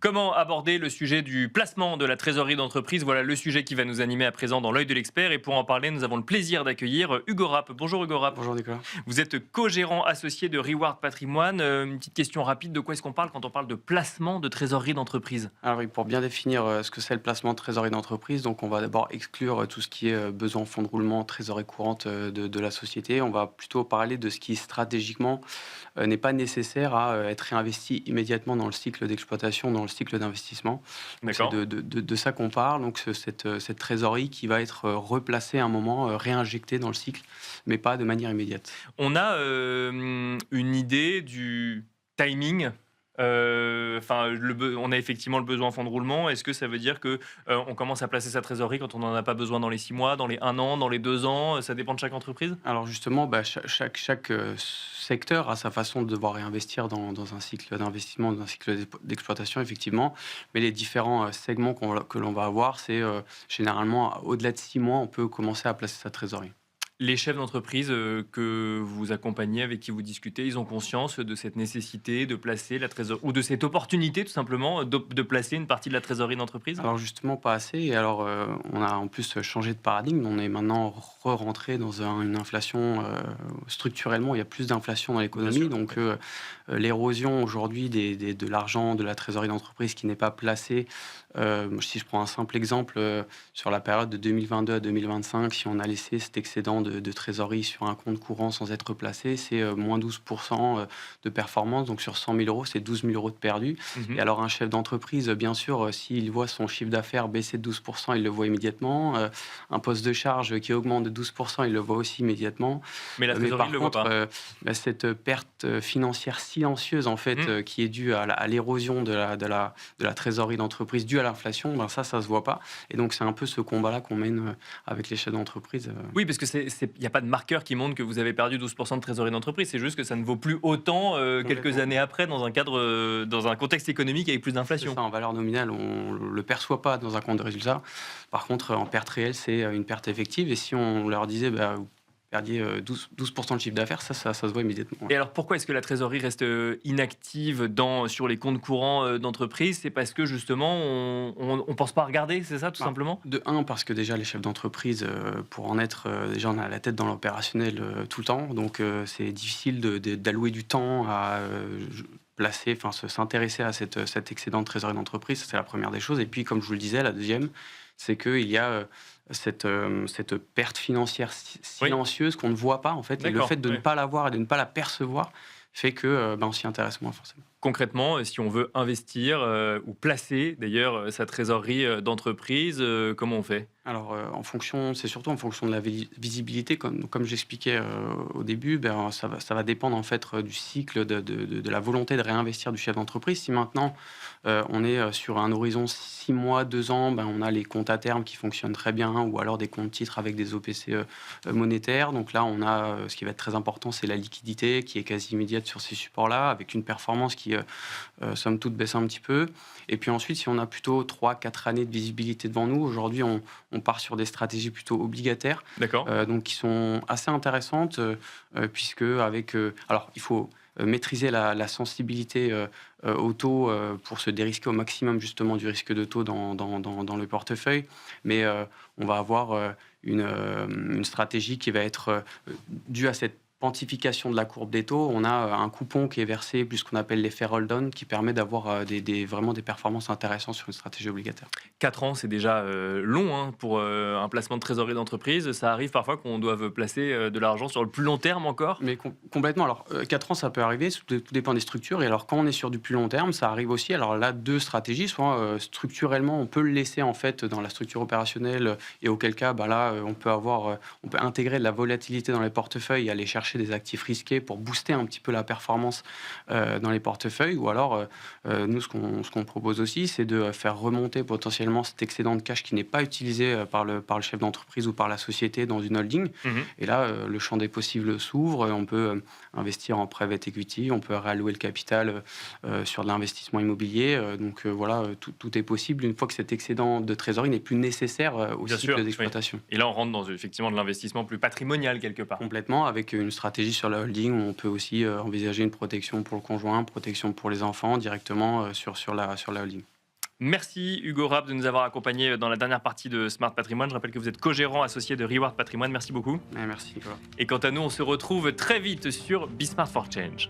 Comment aborder le sujet du placement de la trésorerie d'entreprise? Voilà le sujet qui va nous animer à présent dans l'œil de l'expert. Et pour en parler, nous avons le plaisir d'accueillir Hugo Rapp. Bonjour Hugo Rapp. Bonjour Nicolas. Vous êtes co-gérant associé de Reward Patrimoine. Une petite question rapide, de quoi est-ce qu'on parle quand on parle de placement de trésorerie d'entreprise? Alors oui, pour bien définir ce que c'est le placement de trésorerie d'entreprise, donc on va d'abord exclure tout ce qui est besoin en fonds de roulement, trésorerie courante de la société. On va plutôt parler de ce qui stratégiquement n'est pas nécessaire à être réinvesti immédiatement dans le cycle d'exploitation, dans le cycle d'investissement. Donc c'est D'accord. de ça qu'on parle, donc cette trésorerie qui va être replacée à un moment, réinjectée dans le cycle, mais pas de manière immédiate. On a une idée du timing. Enfin, on a effectivement le besoin en fonds de roulement. Est-ce que ça veut dire que on commence à placer sa trésorerie quand on n'en a pas besoin dans les 6 mois, dans les 1 an, dans les 2 ans? Ça dépend de chaque entreprise? Alors justement, chaque secteur a sa façon de devoir réinvestir dans un cycle d'investissement, dans un cycle d'exploitation, effectivement. Mais les différents segments que l'on va avoir, c'est généralement, au-delà de 6 mois, on peut commencer à placer sa trésorerie. Les chefs d'entreprise que vous accompagnez, avec qui vous discutez, ils ont conscience de cette nécessité de placer la trésorerie, ou de cette opportunité tout simplement de placer une partie de la trésorerie d'entreprise? Alors justement, pas assez. Et alors, on a en plus changé de paradigme. On est maintenant rentré dans une inflation. Structurellement, il y a plus d'inflation dans Bien l'économie. sûr. Donc, l'érosion aujourd'hui de l'argent, de la trésorerie d'entreprise qui n'est pas placée. Si je prends un simple exemple, sur la période de 2022 à 2025, si on a laissé cet excédent de trésorerie sur un compte courant sans être placé, c'est moins 12% de performance. Donc, sur 100 000 euros, c'est 12 000 euros de perdu. Et Mhm. alors, un chef d'entreprise, bien sûr, s'il voit son chiffre d'affaires baisser de 12%, il le voit immédiatement. Un poste de charge qui augmente de 12%, il le voit aussi immédiatement. Mais la Mais trésorerie par ne le voit contre, pas. cette perte financière silencieuse, en fait, Mm. qui est due à l'érosion de la trésorerie d'entreprise due à l'inflation, ben ça se voit pas. Et donc, c'est un peu ce combat-là qu'on mène avec les chefs d'entreprise. Oui, parce que il n'y a pas de marqueur qui montre que vous avez perdu 12% de trésorerie d'entreprise. C'est juste que ça ne vaut plus autant quelques Complètement. années après, dans un cadre, dans un contexte économique avec plus C'est d'inflation. ça, en valeur nominale, on le perçoit pas dans un compte de résultat. Par contre, en perte réelle, c'est une perte effective. Et si on leur disait, bah, vous perdiez 12% de chiffre d'affaires, ça se voit immédiatement. Et alors, pourquoi est-ce que la trésorerie reste inactive sur les comptes courants d'entreprise? C'est parce que justement, on ne pense pas à regarder, c'est ça, tout Bah, simplement? de un, parce que déjà, les chefs d'entreprise, pour en être, déjà, on a la tête dans l'opérationnel tout le temps. Donc, c'est difficile d'allouer du temps à placer, enfin, s'intéresser à cet excédent de trésorerie d'entreprise. Ça, c'est la première des choses. Et puis, comme je vous le disais, la deuxième, c'est qu'il y a cette perte financière Oui, silencieuse qu'on ne voit pas, en fait. Et le fait d'accord. de ne Oui. pas la voir et de ne pas la percevoir fait que on s'y intéresse moins, forcément. Concrètement, si on veut investir ou placer d'ailleurs sa trésorerie d'entreprise, comment on fait? Alors, c'est surtout en fonction de la visibilité, comme j'expliquais au début, ben, ça va dépendre en fait du cycle de la volonté de réinvestir du chef d'entreprise. Si maintenant on est sur un horizon 6 mois, 2 ans, ben, on a les comptes à terme qui fonctionnent très bien, ou alors des comptes titres avec des OPC monétaires. Donc là, on a ce qui va être très important, c'est la liquidité qui est quasi immédiate sur ces supports-là, avec une performance qui, somme toute, baisse un petit peu. Et puis ensuite, si on a plutôt 3 4 années de visibilité devant nous, aujourd'hui, on part sur des stratégies plutôt obligataires, D'accord. donc qui sont assez intéressantes, puisque alors il faut maîtriser la sensibilité au taux pour se dérisquer au maximum justement du risque de taux dans le portefeuille, mais on va avoir une stratégie qui va être due à cette quantification de la courbe des taux. On a un coupon qui est versé, plus ce qu'on appelle l'effet roll-down, qui permet d'avoir vraiment des performances intéressantes sur une stratégie obligataire. 4 ans, c'est déjà long hein, pour un placement de trésorerie d'entreprise. Ça arrive parfois qu'on doive placer de l'argent sur le plus long terme encore. Mais complètement. Alors, 4 ans, ça peut arriver, tout dépend des structures. Et alors, quand on est sur du plus long terme, ça arrive aussi. Alors là, deux stratégies. Soit structurellement, on peut le laisser en fait dans la structure opérationnelle, et auquel cas, bah, là, on peut intégrer de la volatilité dans les portefeuilles et aller chercher des actifs risqués pour booster un petit peu la performance dans les portefeuilles. Ou alors, nous, ce qu'on propose aussi, c'est de faire remonter potentiellement cet excédent de cash qui n'est pas utilisé par le chef d'entreprise ou par la société dans une holding. Mhm. Et là, le champ des possibles s'ouvre. On peut investir en private equity, on peut réallouer le capital sur de l'investissement immobilier. Donc voilà, tout est possible une fois que cet excédent de trésorerie n'est plus nécessaire au Bien cycle sûr, oui. d'exploitation. Et là, on rentre dans effectivement de l'investissement plus patrimonial quelque part. Complètement, avec une stratégie sur la holding où on peut aussi envisager une protection pour le conjoint, protection pour les enfants directement sur la holding. Merci Hugo Rapp de nous avoir accompagnés dans la dernière partie de Smart Patrimoine. Je rappelle que vous êtes co-gérant associé de Reward Patrimoine. Merci beaucoup. Merci Nicolas. Et quant à nous, on se retrouve très vite sur Be Smart for Change.